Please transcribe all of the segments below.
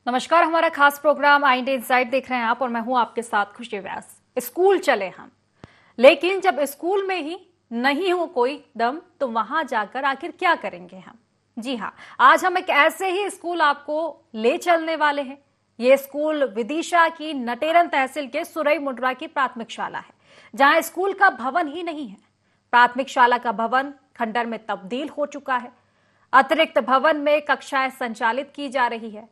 नमस्कार, हमारा खास प्रोग्राम आई इंडिया इनसाइट देख रहे हैं आप और मैं हूं आपके साथ खुशी व्यास। स्कूल चले हम, लेकिन जब स्कूल में ही नहीं हो कोई दम तो वहां जाकर आखिर क्या करेंगे हम। जी हां, आज हम एक ऐसे ही स्कूल आपको ले चलने वाले हैं। ये स्कूल विदिशा की नटेरन तहसील के सुरई मुंड्रा की प्राथमिक शाला है, जहां स्कूल का भवन ही नहीं है। प्राथमिक शाला का भवन खंडर में तब्दील हो चुका है। अतिरिक्त भवन में कक्षाएं संचालित की जा रही है।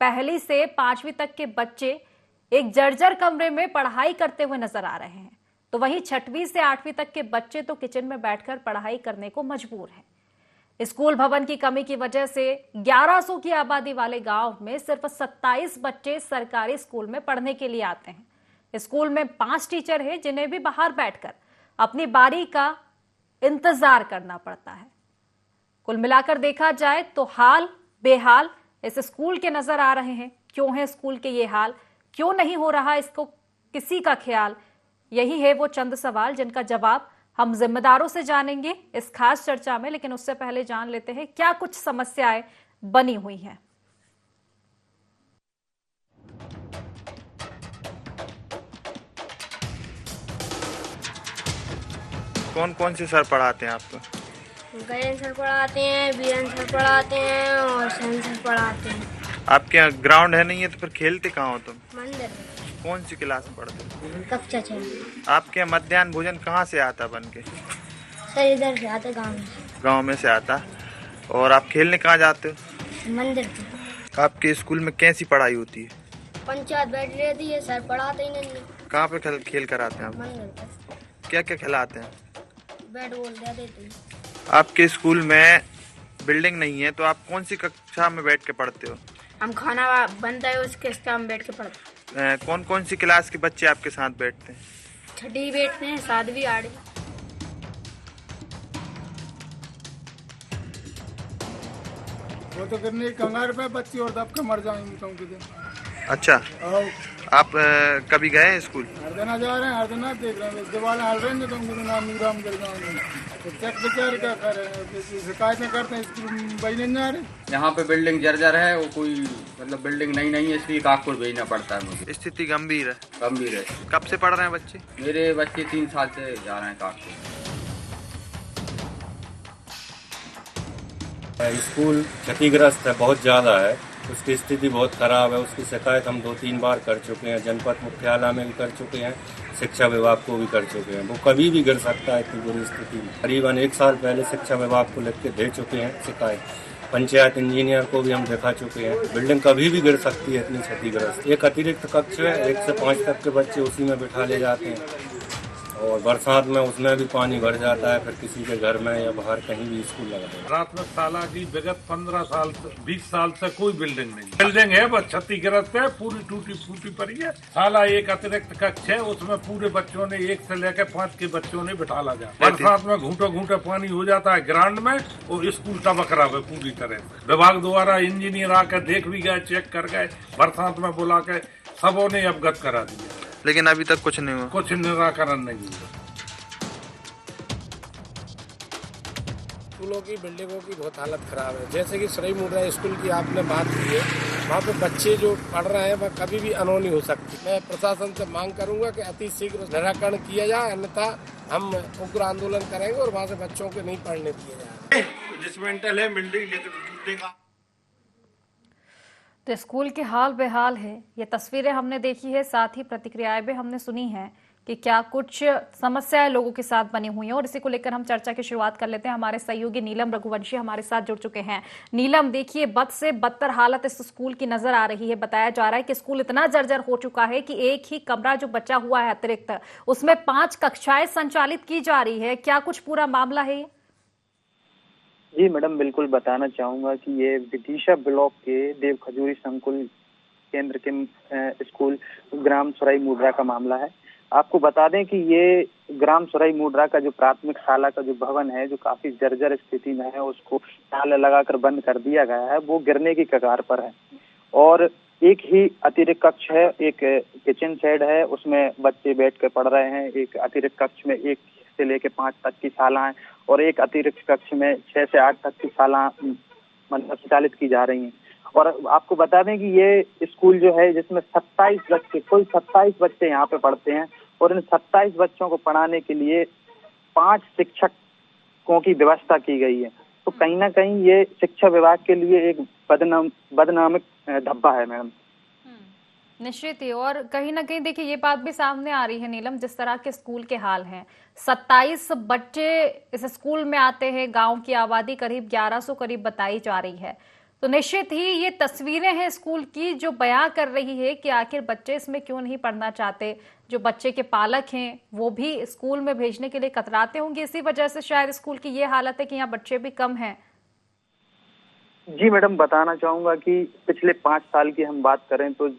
पहली से 5वीं तक के बच्चे एक जर्जर कमरे में पढ़ाई करते हुए नजर आ रहे हैं, तो वहीं 6वीं से 8वीं तक के बच्चे तो किचन में बैठकर पढ़ाई करने को मजबूर हैं। स्कूल भवन की कमी की वजह से 1100 की आबादी वाले गांव में सिर्फ 27 बच्चे सरकारी स्कूल में पढ़ने के लिए आते हैं। स्कूल में 5 टीचर हैं, जिन्हें भी बाहर बैठकर अपनी बारी का इंतजार करना पड़ता है। कुल मिलाकर देखा जाए तो हाल बेहाल इस स्कूल के नजर आ रहे हैं। क्यों है स्कूल के ये हाल, क्यों नहीं हो रहा इसको किसी का ख्याल, यही है वो चंद सवाल जिनका जवाब हम जिम्मेदारों से जानेंगे इस खास चर्चा में। लेकिन उससे पहले जान लेते हैं क्या कुछ समस्याएं बनी हुई हैं। कौन कौन से सर पढ़ाते हैं आपको? गजेंद्र सर पढ़ाते हैं, वीरेंद्र सर पढ़ाते हैं और सैन सर पढ़ाते हैं। आपके यहाँ ग्राउंड है नहीं है तो फिर खेलते कहाँ हो तुम? मंदिर में। कौन सी क्लास में पढ़ते हो? कक्षा 6। आपके यहाँ मध्याह्न भोजन कहाँ से आता बन के? सर इधर से आते गाँव से। गाँव में से आता। और आप खेलने कहाँ जाते हो? मंदिर पे। आपके स्कूल में कैसी पढ़ाई होती है? पंचायत बैठ रहती है, सर पढ़ाते ही नहीं। कहाँ पे खेल कराते हैं आप? मंदिर पे। क्या क्या खिलाते हैं? बैट बॉल दे देते हैं। आपके स्कूल में बिल्डिंग नहीं है तो आप कौन सी कक्षा में बैठ के पढ़ते हो? हम खाना बनता है उसके हम बैठ के पढ़ते हैं। कौन कौन सी क्लास के बच्चे आपके साथ बैठते हैं? 6ठी बैठते हैं, 7वीं 8वीं। वो तो करने कंगार पे बच्ची और दब के मर जाएंगे। अच्छा, आप कभी गए हैं स्कूल? हर दिन जा रहे हैं, हर दिन देख रहे हैं, दीवार हल रहे हैं तो नाम नीराम कर तो चेक बेचारे क्या कर रहे हैं, शिकायतें करते हैं, स्कूल भाई नहीं जा रहे। यहाँ पे बिल्डिंग जर्जर है, वो कोई मतलब बिल्डिंग नहीं है, इसलिए कागपुर भेजना पड़ता है मुझे। स्थिति गंभीर है। गंभीर है। कब से पढ़ रहे हैं बच्चे? मेरे बच्चे 3 साल से जा रहे हैं कागपुर। स्कूल क्षतिग्रस्त है, बहुत ज़्यादा है, उसकी स्थिति बहुत खराब है। उसकी शिकायत हम 2-3 बार कर चुके हैं, जनपद मुख्यालय में भी कर चुके हैं, शिक्षा विभाग को भी कर चुके हैं। वो कभी भी गिर सकता है इतनी बुरी स्थिति में। करीबन 1 साल पहले शिक्षा विभाग को लिख के दे चुके हैं शिकायत। पंचायत इंजीनियर को भी हम दिखा चुके हैं। बिल्डिंग कभी भी गिर सकती है, इतनी क्षतिग्रस्त। एक अतिरिक्त कक्ष है, 1 से 5 तक के बच्चे उसी में बिठा ले जाते हैं और बरसात में उसमें भी पानी भर जाता है, फिर किसी के घर में या बाहर कहीं भी स्कूल लगा है। प्राथमिक शाला की विगत 15 साल 20 साल से कोई बिल्डिंग नहीं। बिल्डिंग है बस क्षतिग्रस्त है, पूरी टूटी फूटी पड़ी है। शाला एक अतिरिक्त कक्ष है, उसमें पूरे बच्चों ने 1 से लेकर 5 के बच्चों ने बिठाला जाता है। बरसात में घूंटे घूंटे पानी हो जाता है ग्राउंड में और स्कूल तबाह खराब है पूरी तरह से। विभाग द्वारा इंजीनियर आकर देख भी गए, चेक कर गए, बरसात में बुला के सबों ने अवगत करा दिया, लेकिन अभी तक कुछ नहीं हुआ। कुछ निराकरण नहीं हुआ। स्कूलों की बिल्डिंगों की बहुत हालत खराब है। जैसे कि सुरई मुंड्रा स्कूल की आपने बात की है, वहाँ पे बच्चे जो पढ़ रहे हैं वह कभी भी अनहोनी हो सकती है। मैं प्रशासन से मांग करूंगा कि अति शीघ्र निराकरण किया जाए, अन्यथा हम उग्र आंदोलन करेंगे और वहाँ से बच्चों को नहीं पढ़ने दिए जाए। डिसमेंटल है बिल्डिंग, तो स्कूल के हाल बेहाल है, ये तस्वीरें हमने देखी है, साथ ही प्रतिक्रियाएं भी हमने सुनी हैं कि क्या कुछ समस्याएं लोगों के साथ बनी हुई हैं। और इसी को लेकर हम चर्चा की शुरुआत कर लेते हैं। हमारे सहयोगी नीलम रघुवंशी हमारे साथ जुड़ चुके हैं। नीलम, देखिए, बद से बदतर हालत इस स्कूल की नजर आ रही है। बताया जा रहा है कि स्कूल इतना जर्जर हो चुका है कि एक ही कमरा जो बचा हुआ है अतिरिक्त, उसमें 5 कक्षाएं संचालित की जा रही है। क्या कुछ पूरा मामला है? जी मैडम, बिल्कुल बताना चाहूंगा कि ये विदिशा ब्लॉक के देव खजूरी संकुल केंद्र के स्कूल ग्राम सुरई मुंड्रा का मामला है। आपको बता दें कि ये ग्राम सुरई मुंड्रा का जो प्राथमिक शाला का जो भवन है, जो काफी जर्जर स्थिति में है, उसको ताला लगाकर बंद कर दिया गया है। वो गिरने की कगार पर है और एक ही अतिरिक्त कक्ष है, एक किचन शेड है, उसमें बच्चे बैठ कर पढ़ रहे हैं। एक अतिरिक्त कक्ष में 1 से लेकर 5 तक की शालाएं और एक अतिरिक्त कक्ष में 6 से 8 तक की शाला मतलब संचालित की जा रही हैं। और आपको बता दें कि ये स्कूल जो है जिसमें 27 बच्चे, कुल 27 बच्चे यहाँ पे पढ़ते हैं और इन 27 बच्चों को पढ़ाने के लिए 5 शिक्षकों की व्यवस्था की गई है। तो कहीं ना कहीं ये शिक्षा विभाग के लिए एक बदनामिक धब्बा है मैडम। निश्चित ही, और कहीं ना कहीं देखिए ये बात भी सामने आ रही है नीलम, जिस तरह के स्कूल के हाल हैं, 27 बच्चे इस स्कूल में आते हैं, गांव की आबादी करीब 1100 करीब बताई जा रही है। तो निश्चित ही ये तस्वीरें हैं स्कूल की जो बयां कर रही है कि आखिर बच्चे इसमें क्यों नहीं पढ़ना चाहते। जो बच्चे के पालक हैं वो भी स्कूल में भेजने के लिए कतराते होंगे, इसी वजह से शायद स्कूल की ये हालत है कि यहाँ बच्चे भी कम हैं। जी मैडम, बताना चाहूंगा कि पिछले 5 साल की हम बात करें तो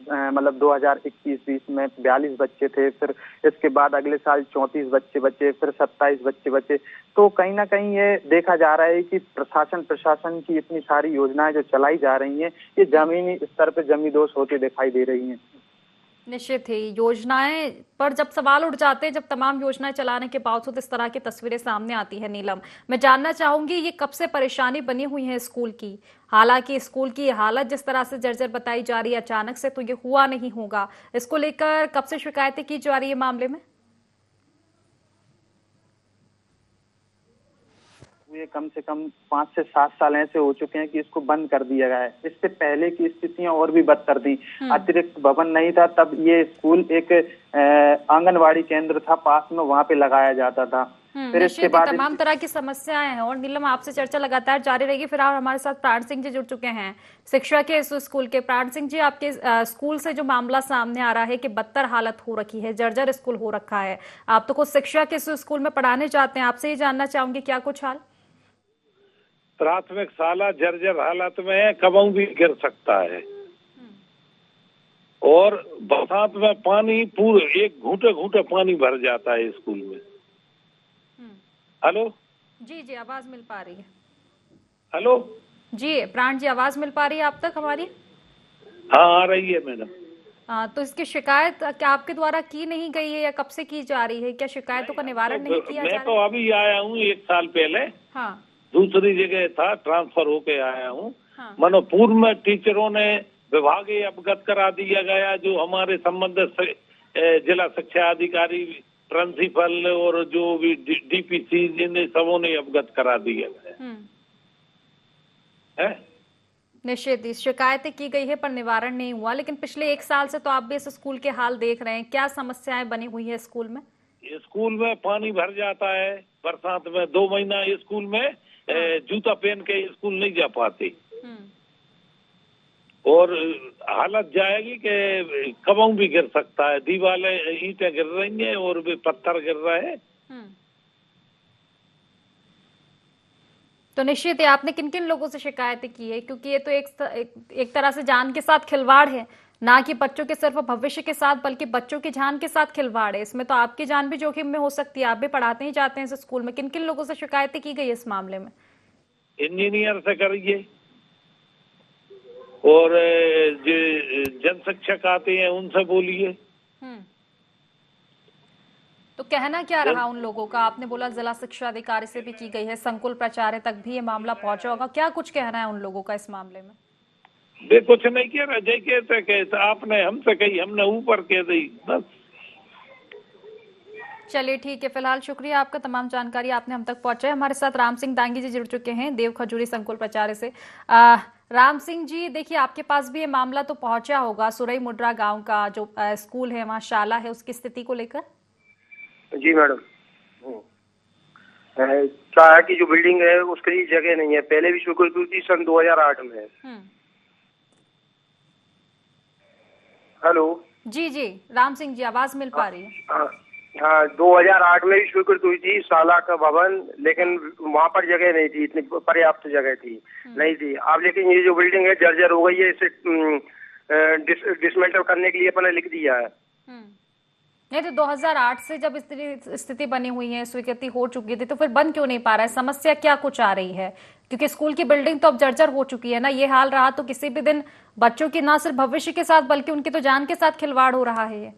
मतलब 2021-20 में 42 बच्चे थे, फिर इसके बाद अगले साल 34 बच्चे बचे, फिर 27 बच्चे बचे। तो कहीं ना कहीं ये देखा जा रहा है कि प्रशासन की इतनी सारी योजनाएं जो चलाई जा रही हैं ये जमीनी स्तर पर जमींदोज होती दिखाई दे रही हैं। निश्चित ही, योजनाएं पर जब सवाल उठ जाते हैं, जब तमाम योजनाएं चलाने के बावजूद इस तरह की तस्वीरें सामने आती है नीलम, मैं जानना चाहूंगी ये कब से परेशानी बनी हुई है स्कूल की। हालांकि स्कूल की हालत जिस तरह से जर्जर बताई जा रही है, अचानक से तो ये हुआ नहीं होगा। इसको लेकर कब से शिकायतें की जा रही है मामले में? ये कम से कम 5 से 7 साल ऐसे हो चुके हैं कि इसको बंद कर दिया गया है। इससे पहले की स्थितियां और भी बदतर थी। अतिरिक्त भवन नहीं था, तब ये स्कूल एक आंगनवाड़ी केंद्र था पास में, वहां पे लगाया जाता था। फिर इसके बाद तमाम तरह की समस्याएं हैं। और नीलम, आपसे चर्चा लगातार जारी रहेगी। फिर हमारे साथ प्राण सिंह जी जुड़ चुके हैं, शिक्षा के इस स्कूल के। प्राण सिंह जी, आपके स्कूल से जो मामला सामने आ रहा है कि बदतर हालत हो रखी है, जर्जर स्कूल हो रखा है, आप तो कुछ शिक्षा के इस स्कूल में पढ़ाने जाते हैं, आपसे ये जानना चाहूंगी क्या कुछ हाल? प्राथमिक शाला जर्जर हालत में है, कबहू भी गिर सकता है। और बरसात में पानी पूरे एक घूंटे पानी भर जाता है स्कूल में। हेलो जी जी, आवाज मिल पा रही है? हेलो जी प्राण जी, आवाज मिल पा रही है आप तक हमारी? हाँ, आ रही है मैडम। तो इसकी शिकायत क्या आपके द्वारा की नहीं गई है या कब से की जा रही है? क्या शिकायतों का निवारण नहीं किया जा रहा है? मैं तो अभी आया हूँ 1 साल पहले। हाँ, दूसरी जगह था, ट्रांसफर होके आया हूँ। हाँ। मानो पूर्व में टीचरों ने विभागीय अवगत करा दिया गया, जो हमारे संबंधित जिला शिक्षा अधिकारी, प्रिंसिपल और जो भी डीपीसी, जिन्हें सबों ने अवगत करा दिया गया है। निश्चित ही शिकायतें की गई है पर निवारण नहीं हुआ। लेकिन पिछले 1 साल से तो आप भी इस स्कूल के हाल देख रहे हैं, क्या समस्याएं बनी हुई है स्कूल में? स्कूल में पानी भर जाता है बरसात में। 2 महीना स्कूल में जूता पहन के स्कूल नहीं जा पाते। और हालत जाएगी कि कबहू भी गिर सकता है। दीवारें, ईंटें गिर रही हैं और भी पत्थर गिर रहे हैं। तो निश्चित है, आपने किन किन लोगों से शिकायतें की है? क्योंकि ये तो एक तरह से जान के साथ खिलवाड़ है, ना कि बच्चों के सिर्फ भविष्य के साथ बल्कि बच्चों की जान के साथ खिलवाड़ है। इसमें तो आपकी जान भी जोखिम में हो सकती है। आप भी पढ़ाते ही जाते हैं इस स्कूल में। किन किन लोगों से शिकायतें की गई इस मामले में? इंजीनियर से करिए और जो जन शिक्षक आते हैं उनसे बोलिए। तो कहना क्या रहा उन लोगों का? आपने बोला जिला शिक्षा अधिकारी से भी की गई है, संकुल प्राचार्य तक भी ये मामला पहुंचा होगा। क्या कुछ कहना है उन लोगों का इस मामले में? वे कुछ नहीं कह रहा, जय कहते आपने हमसे कही, हमने ऊपर कह दी, बस। चलिए ठीक है, फिलहाल शुक्रिया आपका, तमाम जानकारी आपने हम तक पहुंचाई। हमारे साथ राम सिंह दांगी जी जुड़ चुके हैं देव खजूरी संकुल प्राचार्य से। राम सिंह जी, देखिए आपके पास भी ये मामला तो पहुंचा होगा, सुरई मुड्रा गांव का जो स्कूल है, वहाँ शाला है, उसकी स्थिति को लेकर। जी मैडम, क्या है कि जो बिल्डिंग है उसकी जगह नहीं है। पहले भी स्वीकृति थी सन 2008 में। हेलो जी जी, राम सिंह जी, आवाज मिल पा रही है? हाँ, 2008 में भी स्वीकृत हुई थी शाला का भवन, लेकिन वहाँ पर जगह नहीं थी, इतनी पर्याप्त जगह थी नहीं थी। अब लेकिन ये जो बिल्डिंग है जर्जर हो गई है, इसे डिसमेंटल करने के लिए अपने लिख दिया है। नहीं तो 2008 से जब स्थिति बनी हुई है, स्वीकृति हो चुकी थी, तो फिर बन क्यों नहीं पा रहा है? समस्या क्या कुछ आ रही है? क्योंकि स्कूल की बिल्डिंग तो अब जर्जर हो चुकी है ना। ये हाल रहा तो किसी भी दिन बच्चों की ना सिर्फ भविष्य के साथ बल्कि उनकी तो जान के साथ खिलवाड़ हो रहा है ये।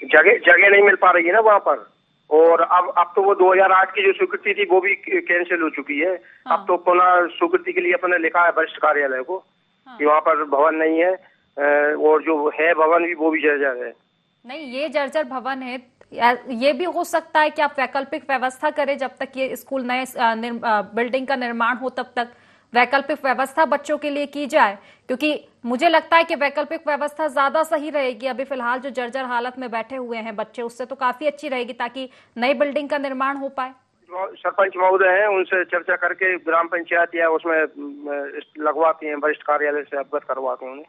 जगह नहीं मिल पा रही है ना वहाँ पर। और अब तो वो 2008 की जो स्वीकृति थी वो भी कैंसिल हो चुकी है। अब तो पुनः स्वीकृति के लिए अपने लिखा है वरिष्ठ कार्यालय को कि वहाँ पर भवन नहीं है, और जो है भवन भी वो भी जर्जर है। नहीं, ये जर्जर भवन है, ये भी हो सकता है कि आप वैकल्पिक व्यवस्था करें जब तक ये स्कूल नए बिल्डिंग का निर्माण हो, तब तक वैकल्पिक व्यवस्था बच्चों के लिए की जाए, क्योंकि मुझे लगता है कि वैकल्पिक व्यवस्था ज्यादा सही रहेगी। अभी फिलहाल जो जर्जर हालत में बैठे हुए हैं बच्चे, उससे तो काफी अच्छी रहेगी ताकि नई बिल्डिंग का निर्माण हो पाए। सरपंच महोदय हैं, उनसे चर्चा करके ग्राम पंचायत या उसमें लगवाती हैं, वरिष्ठ कार्यालय से अवगत करवाते हैं उन्हें।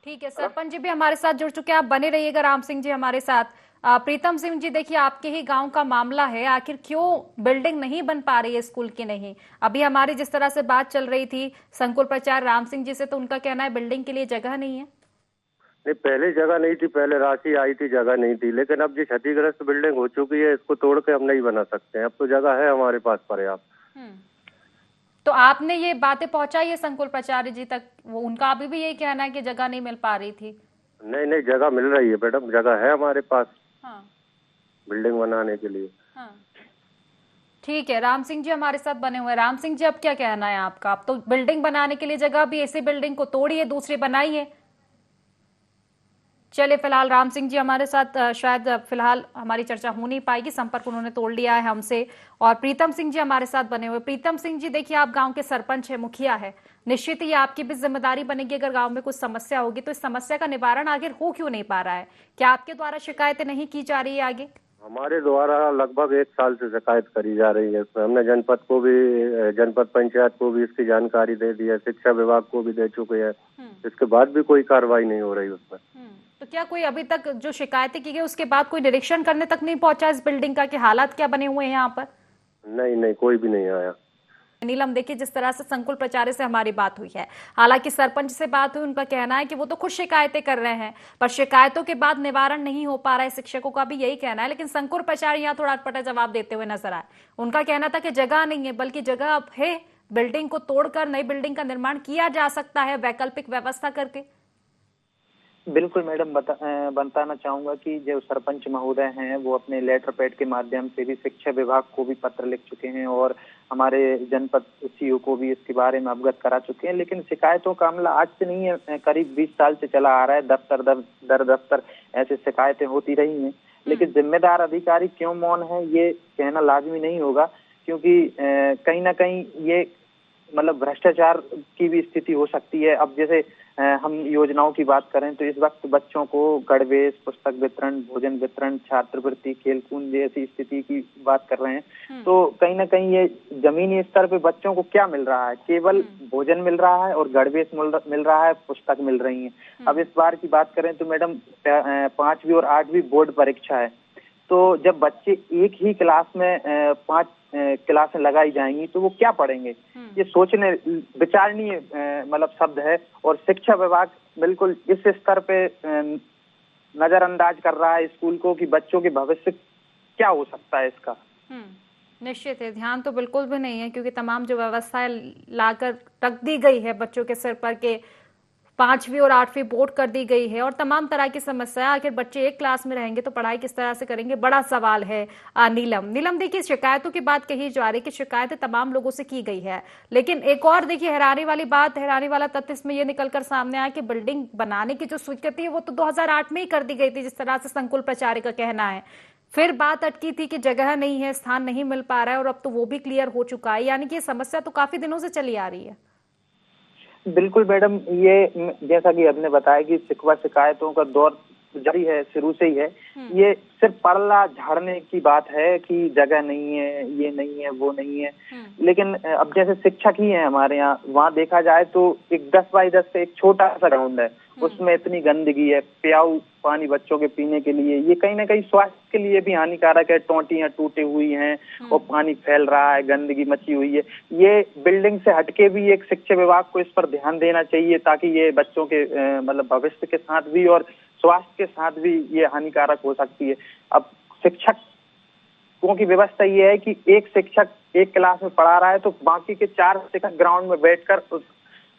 ठीक है, सरपंच जी भी हमारे साथ जुड़ चुके हैं, आप बने रहिएगा। राम सिंह जी हमारे साथ। प्रीतम सिंह जी, देखिए आपके ही गांव का मामला है, आखिर क्यों बिल्डिंग नहीं बन पा रही है स्कूल की? नहीं, अभी हमारी जिस तरह से बात चल रही थी संकुल प्राचार्य राम सिंह जी से, तो उनका कहना है बिल्डिंग के लिए जगह नहीं है। नहीं, पहले जगह नहीं थी, पहले राशि आई थी, जगह नहीं थी, लेकिन अब जो क्षतिग्रस्त बिल्डिंग हो चुकी है इसको तोड़ के हम नहीं बना सकते हैं। अब तो जगह है हमारे पास पर्याप्त। तो आपने ये बातें पहुंचाई है संकुल प्राचार्य जी तक? वो उनका अभी भी यही कहना है कि जगह नहीं मिल पा रही थी। नहीं, जगह मिल रही है मैडम, जगह है हमारे पास। हाँ, बिल्डिंग बनाने के लिए। हाँ, ठीक है। राम सिंह जी हमारे साथ बने हुए हैं। राम सिंह जी, अब क्या कहना है आपका? अब तो बिल्डिंग बनाने के लिए जगह भी, ऐसी बिल्डिंग को तोड़िए दूसरी बनाइए। चलिए, फिलहाल राम सिंह जी हमारे साथ शायद फिलहाल हमारी चर्चा हो नहीं पाएगी, संपर्क उन्होंने तोड़ लिया है हमसे। और प्रीतम सिंह जी हमारे साथ बने हुए। प्रीतम सिंह जी, देखिए आप गांव के सरपंच है, मुखिया है, निश्चित ही आपकी भी जिम्मेदारी बनेगी अगर गांव में कुछ समस्या होगी तो इस समस्या का निवारण आखिर हो क्यों नहीं पा रहा है? क्या आपके द्वारा शिकायतें नहीं की जा रही है आगे? हमारे द्वारा लगभग 1 साल से शिकायत करी जा रही है। हमने जनपद पंचायत को भी इसकी जानकारी दे दी है, शिक्षा विभाग को भी दे चुके हैं, इसके बाद भी कोई कार्रवाई नहीं हो रही उसमें। तो क्या कोई अभी तक जो शिकायतें की गई उसके बाद कोई निरीक्षण करने तक नहीं पहुंचा इस बिल्डिंग का कि हालात क्या बने हुए हैं यहाँ पर? नहीं, कोई भी नहीं आया। नीलम, देखिए जिस तरह से संकुल प्राचार्य से हमारी बात हुई है, हालांकि सरपंच से बात हुई, उनका कहना है कि वो तो खुद शिकायतें कर रहे हैं पर शिकायतों के बाद निवारण नहीं हो पा रहा है। शिक्षकों का भी यही कहना है, लेकिन संकुल प्राचार्य यहाँ थोड़ा अटपटा जवाब देते हुए नजर आए। उनका कहना था कि जगह नहीं है, बल्कि जगह अब है, बिल्डिंग को तोड़कर नई बिल्डिंग का निर्माण किया जा सकता है वैकल्पिक व्यवस्था करके। बिल्कुल मैडम, बताना चाहूंगा कि जो सरपंच महोदय हैं वो अपने लेटर पैड के माध्यम से भी शिक्षा विभाग को भी पत्र लिख चुके हैं और हमारे जनपद सीईओ को भी इसके बारे में अवगत करा चुके हैं। लेकिन शिकायतों का मामला आज से नहीं है, करीब 20 साल से चला आ रहा है। दफ्तर ऐसे शिकायतें होती रही हैं, लेकिन जिम्मेदार अधिकारी क्यों मौन है ये कहना लाजमी नहीं होगा, क्योंकि कहीं ना कहीं ये मतलब भ्रष्टाचार की भी स्थिति हो सकती है। अब जैसे हम योजनाओं की बात करें तो इस वक्त बच्चों को गणवेश, पुस्तक वितरण, भोजन वितरण, छात्रवृत्ति, खेलकूद जैसी स्थिति की बात कर रहे हैं, तो कहीं ना कहीं ये जमीनी स्तर पे बच्चों को क्या मिल रहा है? केवल भोजन मिल रहा है और गणवेश मिल रहा है, पुस्तक मिल रही है। अब इस बार की बात करें तो मैडम 5वीं और 8वीं बोर्ड परीक्षा है, तो जब बच्चे एक ही क्लास में 5 क्लासें लगाई जाएंगी तो वो क्या पढ़ेंगे? ये सोचने विचारणीय मतलब शब्द है। और शिक्षा विभाग बिल्कुल इस स्तर पे नजरअंदाज कर रहा है स्कूल को कि बच्चों के भविष्य क्या हो सकता है इसका। निश्चित है, ध्यान तो बिल्कुल भी नहीं है, क्योंकि तमाम जो व्यवस्थाएं लाकर रख दी गई है बच्चों के सिर पर के 5वीं और 8वीं बोर्ड कर दी गई है और तमाम तरह की समस्या। आखिर बच्चे एक क्लास में रहेंगे तो पढ़ाई किस तरह से करेंगे, बड़ा सवाल है। नीलम, देखिए शिकायतों की बात कही जा रही है कि शिकायतें तमाम लोगों से की गई है, लेकिन एक और देखिए हैरानी वाला तथ्य इसमें यह निकलकर सामने आया कि बिल्डिंग बनाने की जो स्वीकृति है वो तो 2008 में ही कर दी गई थी, जिस तरह से संकुल प्राचार्य का कहना है। फिर बात अटकी थी कि जगह नहीं है, स्थान नहीं मिल पा रहा है, और अब तो वो भी क्लियर हो चुका है, यानी कि ये समस्या तो काफी दिनों से चली आ रही है। बिल्कुल मैडम, ये जैसा कि आपने बताया कि शिकवा शिकायतों का दौर जारी है, शुरू से ही है। ये सिर्फ पड़ला झाड़ने की बात है कि जगह नहीं है, ये नहीं है, वो नहीं है, लेकिन अब जैसे शिक्षक ही है हमारे यहाँ, वहाँ देखा जाए तो एक 10 बाई 10 से एक छोटा सा ग्राउंड है, उसमें इतनी गंदगी है, प्याऊ पानी बच्चों के पीने के लिए, ये कहीं ना कहीं स्वास्थ्य के लिए भी हानिकारक है। टोंटियां टूटी हुई हैं और पानी फैल रहा है, गंदगी मची हुई है। ये बिल्डिंग से हटके भी एक शिक्षा विभाग को इस पर ध्यान देना चाहिए, ताकि ये बच्चों के मतलब भविष्य के साथ भी और स्वास्थ्य के साथ भी ये हानिकारक हो सकती है। अब शिक्षकों की व्यवस्था ये है कि एक शिक्षक एक क्लास में पढ़ा रहा है तो बाकी के 4 शिक्षक ग्राउंड में बैठकर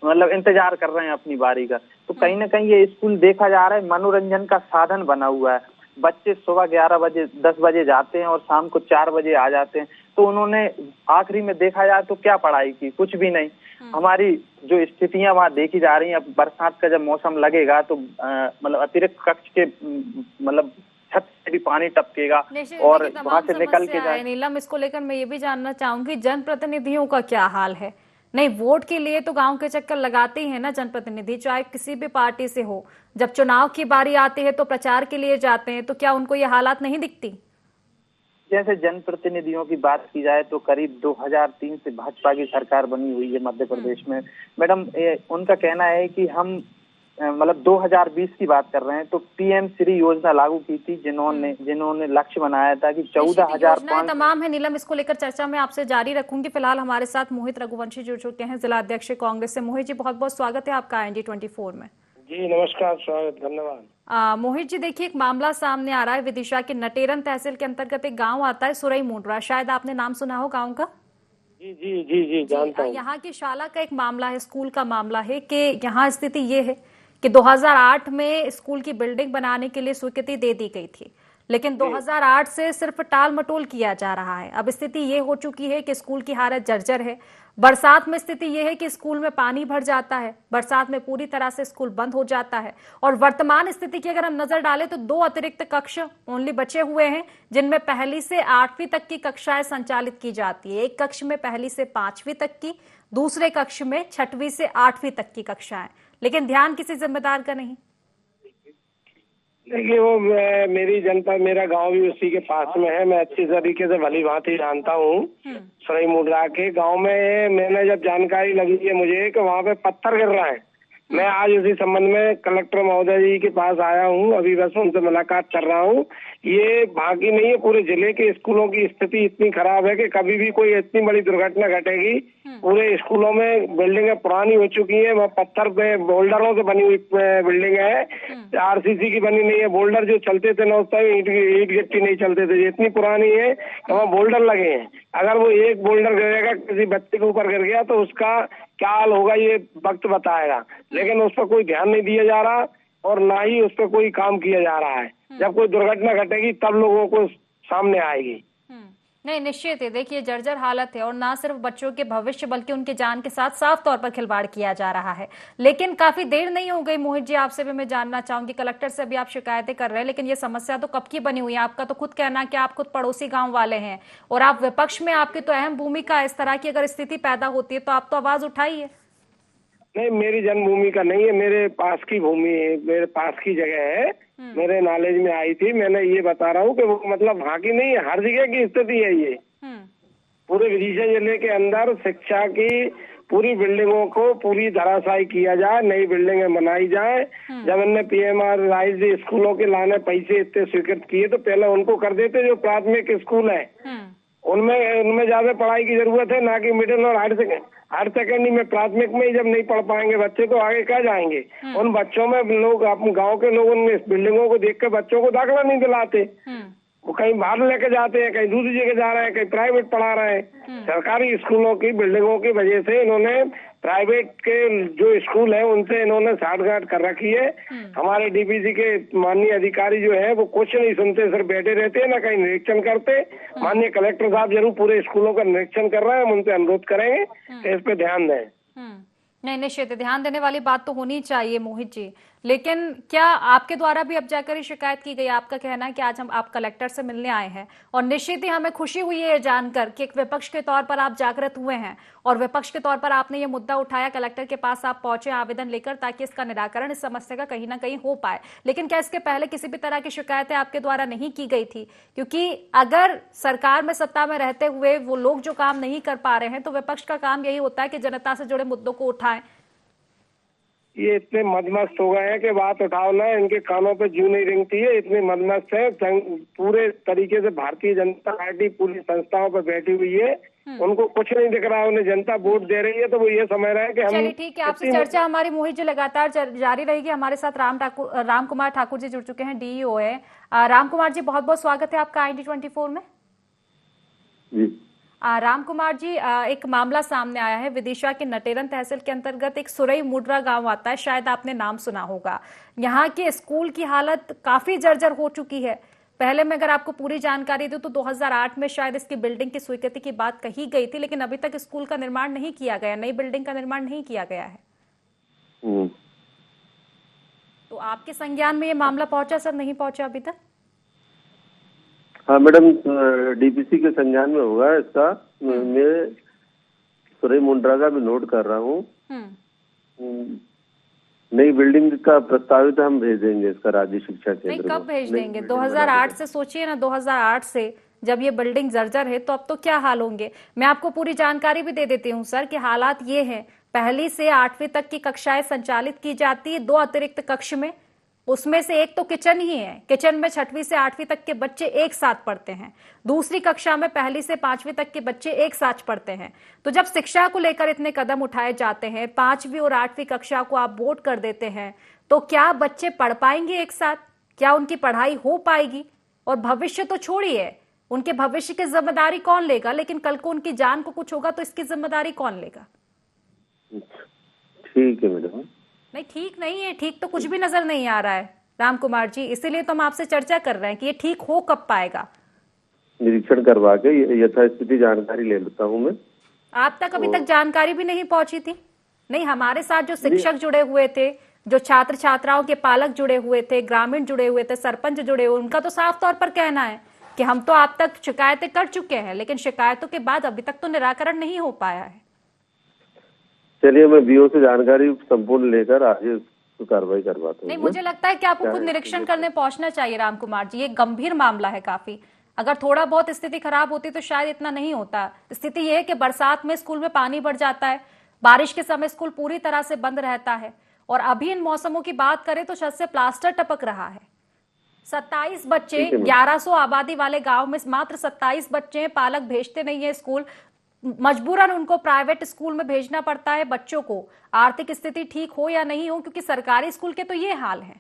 मतलब इंतजार कर रहे हैं अपनी बारी का। तो कहीं ना कहीं ये स्कूल देखा जा रहा है मनोरंजन का साधन बना हुआ है। बच्चे सुबह 11 बजे 10 बजे जाते हैं और शाम को 4 बजे आ जाते हैं। तो उन्होंने आखिरी में देखा जाए तो क्या पढ़ाई की, कुछ भी नहीं। हमारी जो स्थितियां वहाँ देखी जा रही हैं, अब बरसात का जब मौसम लगेगा तो मतलब अतिरिक्त कक्ष के मतलब छत से भी पानी टपकेगा और वहाँ से निकल के जाए। नीलम, इसको लेकर मैं ये भी जानना चाहूंगी, जनप्रतिनिधियों का क्या हाल है? नहीं, वोट के लिए तो गांव के चक्कर लगाते ही है ना जनप्रतिनिधि, चाहे किसी भी पार्टी से हो। जब चुनाव की बारी आती है तो प्रचार के लिए जाते हैं, तो क्या उनको ये हालात नहीं दिखती? जैसे जनप्रतिनिधियों की बात की जाए तो करीब 2003 से भाजपा की सरकार बनी हुई है मध्य प्रदेश में। मैडम, उनका कहना है कि हम मतलब 2020 की बात कर रहे हैं तो पीएम श्री योजना लागू की थी, जिन्होंने लक्ष्य बनाया था कि 14,500 तमाम है। नीलम, इसको लेकर चर्चा मैं आपसे जारी रखूंगी। फिलहाल हमारे साथ मोहित रघुवंशी जुड़ चुके हैं, जिला अध्यक्ष कांग्रेस से। मोहित जी, बहुत बहुत स्वागत है आपका IND24 में। जी नमस्कार, स्वागत, धन्यवाद। मोहित जी, देखिए, एक मामला सामने आ रहा है। विदिशा के नटेरन तहसील के अंतर्गत एक गांव आता है सुरई मुंडरा, शायद आपने नाम सुना हो गांव का। जी जी जी जी जानता हूं। यहाँ की शाला का एक मामला है, स्कूल का मामला है कि यहाँ स्थिति ये है कि 2008 में स्कूल की बिल्डिंग बनाने के लिए स्वीकृति दे दी गई थी, लेकिन 2008 से सिर्फ टाल मटोल किया जा रहा है। अब स्थिति ये हो चुकी है कि स्कूल की हालत जर्जर है। बरसात में स्थिति ये है कि स्कूल में पानी भर जाता है, बरसात में पूरी तरह से स्कूल बंद हो जाता है। और वर्तमान स्थिति की अगर हम नजर डालें तो 2 अतिरिक्त कक्ष ओनली बचे हुए हैं, जिनमें पहली से 8वीं तक की कक्षाएं संचालित की जाती है। एक कक्ष में पहली से 5वीं तक की, दूसरे कक्ष में 6वीं से 8वीं तक की कक्षाएं, लेकिन ध्यान किसी जिम्मेदार का नहीं। देखिए, वो मेरी जनता, मेरा गांव भी उसी के पास में है। मैं अच्छी तरीके से भली भांति जानता हूँ। सराई मुंडरा के गांव में मैंने जब जानकारी लगी है मुझे कि वहाँ पे पत्थर गिर रहा है, मैं आज उसी संबंध में कलेक्टर महोदय जी के पास आया हूँ। अभी बस उनसे मुलाकात कर रहा हूँ। ये बाकी नहीं है, पूरे जिले के स्कूलों की स्थिति इतनी खराब है कि कभी भी कोई इतनी बड़ी दुर्घटना घटेगी। पूरे स्कूलों में बिल्डिंगें पुरानी हो चुकी हैं, वह पत्थर पे बोल्डरों से बनी हुई बिल्डिंग है, RCC की बनी नहीं है। बोल्डर जो चलते थे ना उस टाइम ईट गिट्टी नहीं चलते थे, इतनी पुरानी है कि वहाँ बोल्डर लगे हैं। अगर वो एक बोल्डर गिरेगा, किसी बच्चे के ऊपर गिर गया तो उसका क्या हाल होगा ये वक्त बताएगा। लेकिन उस पर कोई ध्यान नहीं दिया जा रहा और ना ही उस पर कोई काम किया जा रहा है। जब कोई दुर्घटना घटेगी तब लोगों को सामने आएगी। नहीं, निश्चित है। देखिए, जर्जर हालत है और ना सिर्फ बच्चों के भविष्य बल्कि उनके जान के साथ साफ तौर पर खिलवाड़ किया जा रहा है। लेकिन काफी देर नहीं हो गई। मोहित जी, आपसे भी मैं जानना चाहूंगी, कलेक्टर से भी आप शिकायतें कर रहे हैं, लेकिन ये समस्या तो कब की बनी हुई है? आपका तो खुद कहना है कि आप खुद पड़ोसी गांव वाले हैं और आप विपक्ष में, आपकी तो अहम भूमिका है। इस तरह की अगर स्थिति पैदा होती है तो आप तो आवाज उठाइए। नहीं, मेरी जन्मभूमि का नहीं है, मेरे पास की भूमि है, मेरे पास की जगह है, मेरे नॉलेज में आई थी। मैंने ये बता रहा हूँ कि वो मतलब वहाँ की नहीं है, हर जगह की स्थिति है ये। पूरे विदिशा जिले के अंदर शिक्षा की पूरी बिल्डिंगों को पूरी धराशायी किया जाए, नई बिल्डिंगें बनाई जाए। जब इनने PMRIZ स्कूलों के लाने पैसे इतने स्वीकृत किए तो पहले उनको कर देते। जो प्राथमिक स्कूल है उनमें ज्यादा पढ़ाई की जरूरत है, ना कि मिडिल और हायर सेकेंडरी में। प्राथमिक में ही जब नहीं पढ़ पाएंगे बच्चे तो आगे क्या जाएंगे? उन बच्चों में लोग, अपने गांव के लोग उन बिल्डिंगों को देख कर बच्चों को दाखिला नहीं दिलाते। वो कहीं बाहर लेके जाते हैं, कहीं दूसरी जगह जा रहे हैं, कहीं प्राइवेट पढ़ा रहे हैं। सरकारी स्कूलों की बिल्डिंगों की वजह से इन्होंने प्राइवेट के जो स्कूल है उनसे इन्होंने साठगांठ कर रखी है। हमारे DPC के माननीय अधिकारी जो है वो कुछ नहीं सुनते, सिर्फ बैठे रहते हैं, ना कहीं निरीक्षण करते। माननीय कलेक्टर साहब जरूर पूरे स्कूलों का निरीक्षण कर रहे हैं, हम उनसे अनुरोध करेंगे कि इस पे ध्यान दें। नहीं, निश्चित ध्यान देने वाली बात तो होनी चाहिए मोहित जी, लेकिन क्या आपके द्वारा भी अब जाकर ही शिकायत की गई? आपका कहना है कि आज हम आप कलेक्टर से मिलने आए हैं और निश्चित ही हमें खुशी हुई है जानकर कि एक विपक्ष के तौर पर आप जागृत हुए हैं और विपक्ष के तौर पर आपने ये मुद्दा उठाया, कलेक्टर के पास आप पहुंचे आवेदन लेकर ताकि इसका निराकरण, इस समस्या का कहीं ना कहीं हो पाए। लेकिन क्या इसके पहले किसी भी तरह की शिकायतें आपके द्वारा नहीं की गई थी? क्योंकि अगर सरकार में सत्ता में रहते हुए वो लोग जो काम नहीं कर पा रहे हैं तो विपक्ष का काम यही होता है कि जनता से जुड़े मुद्दों को उठाएं। ये इतने मदमस्त हो गए हैं कि बात उठाओ ना, इनके कानों पे जूं नहीं रेंगती है, इतने मदमस्त है। पूरे तरीके से भारतीय जनता पार्टी पूरी संस्थाओं पर बैठी हुई है, उनको कुछ नहीं दिख रहा है। उन्हें जनता वोट दे रही है तो वो ये समझ रहे हैं कि हम। चलिए ठीक है, आपसे चर्चा हमारी मोहित जी लगातार जारी रहेगी। हमारे साथ राम कुमार ठाकुर जी जुड़ चुके हैं, DEO है। राम कुमार जी, बहुत बहुत स्वागत है आपका IND24 में। राम कुमार जी, एक मामला सामने आया है। विदिशा के नटेरन तहसील के अंतर्गत एक सुरई मुंडरा गांव आता है, शायद आपने नाम सुना होगा। यहाँ के स्कूल की हालत काफी जर्जर हो चुकी है। पहले मैं अगर आपको पूरी जानकारी दूं तो 2008 में शायद इसकी बिल्डिंग की स्वीकृति की बात कही गई थी, लेकिन अभी तक स्कूल का निर्माण नहीं किया गया, नई बिल्डिंग का निर्माण नहीं किया गया है। तो आपके संज्ञान में ये मामला पहुंचा सर, नहीं पहुंचा अभी तक? हाँ मैडम, डीपीसी के संज्ञान में होगा इसका। मैं सुरई मुंड्रा का भी नोट कर रहा हूँ। नई बिल्डिंग का प्रस्तावित हम भेज देंगे इसका राज्य शिक्षा केंद्र। नहीं, कब भेज देंगे? 2008 से सोचिए ना, 2008 से जब ये बिल्डिंग जर्जर है तो अब तो क्या हाल होंगे। मैं आपको पूरी जानकारी भी दे देती हूँ सर कि हालात ये हैं, 1ली से 8वीं तक की कक्षाएं संचालित की जाती है 2 अतिरिक्त कक्ष में, उसमें से एक तो किचन ही है। किचन में 6वीं से 8वीं तक के बच्चे एक साथ पढ़ते हैं, दूसरी कक्षा में 1ली से 5वीं तक के बच्चे एक साथ पढ़ते हैं। तो जब शिक्षा को लेकर इतने कदम उठाए जाते हैं, 5वीं और 8वीं कक्षा को आप बोर्ड कर देते हैं, तो क्या बच्चे पढ़ पाएंगे एक साथ? क्या उनकी पढ़ाई हो पाएगी? और भविष्य तो छोड़िए, उनके भविष्य की जिम्मेदारी कौन लेगा? लेकिन कल को उनकी जान को कुछ होगा तो इसकी जिम्मेदारी कौन लेगा? ठीक है मैडम। नहीं, ठीक नहीं है, ठीक तो कुछ भी नजर नहीं आ रहा है राम कुमार जी, इसीलिए तो हम आपसे चर्चा कर रहे हैं कि ये ठीक हो कब पाएगा। निरीक्षण करवा के यथास्थिति जानकारी ले लेता हूँ मैं। आप तक अभी तक जानकारी भी नहीं पहुंची थी? नहीं, हमारे साथ जो शिक्षक जुड़े हुए थे, जो छात्र छात्राओं के पालक जुड़े हुए थे, ग्रामीण जुड़े हुए थे, सरपंच जुड़े हुए, उनका तो साफ तौर पर कहना है कि हम तो आप तक शिकायतें कर चुके हैं, लेकिन शिकायतों के बाद अभी तक तो निराकरण नहीं हो पाया है। चलिए, मैं बीओ से जानकारी संपूर्ण लेकर आज तो कार्रवाई करवाता हूँ। नहीं, मुझे लगता है कि आपको खुद निरीक्षण करने पहुंचना चाहिए राम कुमार जी, ये गंभीर मामला है काफी। अगर थोड़ा बहुत स्थिति खराब होती तो शायद इतना नहीं होता। स्थिति यह है कि बरसात में स्कूल में पानी भर जाता है, बारिश के समय स्कूल पूरी तरह से बंद रहता है, और अभी इन मौसमों की बात करें तो छत से प्लास्टर टपक रहा है। 27 बच्चे, 1100 आबादी वाले गांव में मात्र 27 बच्चे हैं, पालक भेजते नहीं है स्कूल, मजबूरन उनको प्राइवेट स्कूल में भेजना पड़ता है बच्चों को, आर्थिक स्थिति ठीक हो या नहीं हो, क्योंकि सरकारी स्कूल के तो ये हाल है।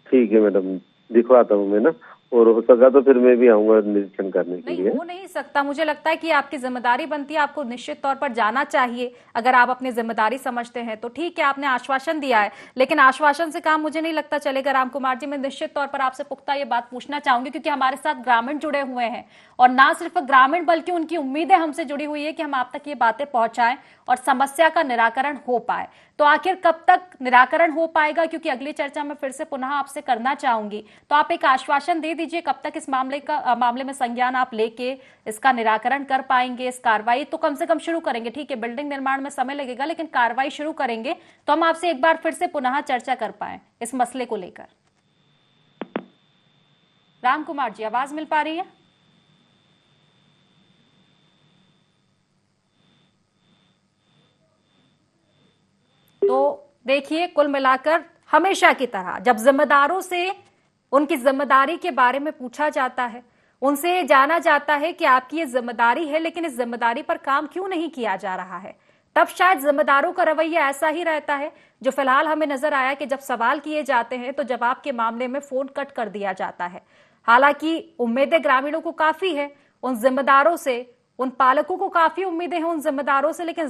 ठीक है मैडम, दिखवाता हूँ मैं ना, और हो सका तो फिर मैं भी आऊंगा निरीक्षण करने के लिए। नहीं, हो नहीं सकता, मुझे लगता है कि आपकी जिम्मेदारी बनती है, आपको निश्चित तौर पर जाना चाहिए। अगर आप अपनी जिम्मेदारी समझते हैं तो ठीक है, आपने आश्वासन दिया है, लेकिन आश्वासन से काम मुझे नहीं लगता चलेगा राम कुमार जी। मैं निश्चित तौर पर आपसे पुख्ता ये बात पूछना चाहूंगी, क्योंकि हमारे साथ ग्रामीण जुड़े हुए हैं, और ना सिर्फ ग्रामीण बल्कि उनकी उम्मीदें हमसे जुड़ी हुई है कि हम आप तक ये बातें पहुंचाएं और समस्या का निराकरण हो पाए। तो आखिर कब तक निराकरण हो पाएगा, क्योंकि अगली चर्चा में फिर से पुनः आपसे करना चाहूंगी, तो आप एक आश्वासन दे दीजिए कब तक इस मामले में संज्ञान आप लेके इसका निराकरण कर पाएंगे। इस कार्रवाई तो कम से कम शुरू करेंगे, ठीक है, बिल्डिंग निर्माण में समय लगेगा, लेकिन कार्रवाई शुरू करेंगे तो हम आपसे एक बार फिर से पुनः चर्चा कर पाए इस मसले को लेकर। राम कुमार जी, आवाज मिल पा रही है? तो देखिए, कुल मिलाकर हमेशा की तरह जब जिम्मेदारों से उनकी जिम्मेदारी के बारे में पूछा जाता है, उनसे जाना जाता है कि आपकी ये जिम्मेदारी है, लेकिन इस जिम्मेदारी पर काम क्यों नहीं किया जा रहा है, तब शायद जिम्मेदारों का रवैया ऐसा ही रहता है जो फिलहाल हमें नजर आया कि जब सवाल किए जाते हैं तो जवाब के मामले में फोन कट कर दिया जाता है। हालांकि उम्मीदें ग्रामीणों को काफी है उन जिम्मेदारों से, उन पालकों को काफी उम्मीदें हैं उन जिम्मेदारों से, लेकिन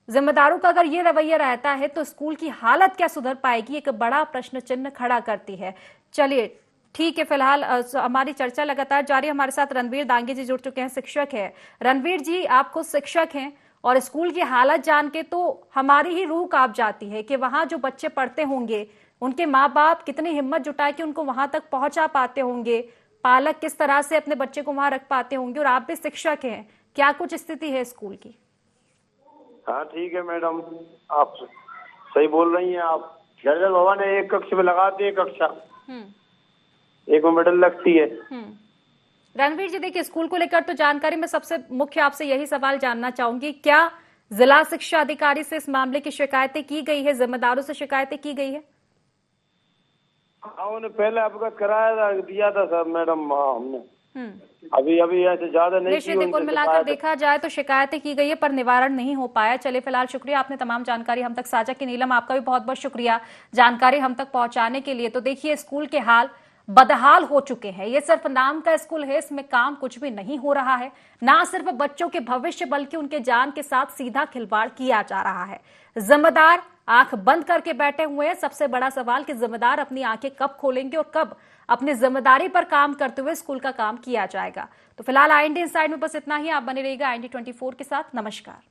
जिम्मेदारों का अगर ये रवैया रहता है तो स्कूल की हालत क्या सुधर पाएगी, एक बड़ा प्रश्न चिन्ह खड़ा करती है। चलिए ठीक है, फिलहाल हमारी चर्चा लगातार जारी। हमारे साथ रणवीर दांगे जी जुड़ चुके हैं, शिक्षक है। रणवीर जी, आप खुद शिक्षक हैं और स्कूल की हालत जान के तो हमारी ही रूह कांप जाती है कि वहां जो बच्चे पढ़ते होंगे उनके माँ बाप कितनी हिम्मत जुटाए कि उनको वहां तक पहुंचा पाते होंगे, पालक किस तरह से अपने बच्चे को वहां रख पाते होंगे, और आप भी शिक्षक हैं, क्या कुछ स्थिति है स्कूल की? हाँ ठीक है मैडम, आप सही बोल रही हैं। आप जर्जर भवन है, एक कक्ष में लगाते हैं कक्षा, एक में मेडल लगती है। रणवीर जी, देखिए, स्कूल को लेकर तो जानकारी में सबसे मुख्य आपसे यही सवाल जानना चाहूंगी, क्या जिला शिक्षा अधिकारी से इस मामले की शिकायतें की गई है, जिम्मेदारों से शिकायतें की गई है? हाँ, उन्हें पहले अवगत कराया दिया था सर मैडम, हाँ हमने अभी ऐसे ज्यादा नहीं की। कुल मिलाकर देखा जाए तो शिकायतें की गई है पर निवारण नहीं हो पाया। चलिए, फिलहाल शुक्रिया, आपने तमाम जानकारी हम तक साझा की। नीलम, आपका भी बहुत बहुत शुक्रिया जानकारी हम तक पहुंचाने के लिए। तो देखिए, स्कूल के हाल बदहाल हो चुके हैं। ये सिर्फ नाम का स्कूल है, इसमें काम कुछ भी नहीं हो रहा है। ना सिर्फ बच्चों के भविष्य बल्कि उनके जान के साथ सीधा खिलवाड़ किया जा रहा है। जिम्मेदार आंख बंद करके बैठे हुए हैं। सबसे बड़ा सवाल कि जिम्मेदार अपनी आंखें कब खोलेंगे और कब अपनी जिम्मेदारी पर काम करते हुए स्कूल का काम किया जाएगा। तो फिलहाल IND इनसाइड में बस इतना ही। आप बने रहिएगा IND 24 के साथ। नमस्कार।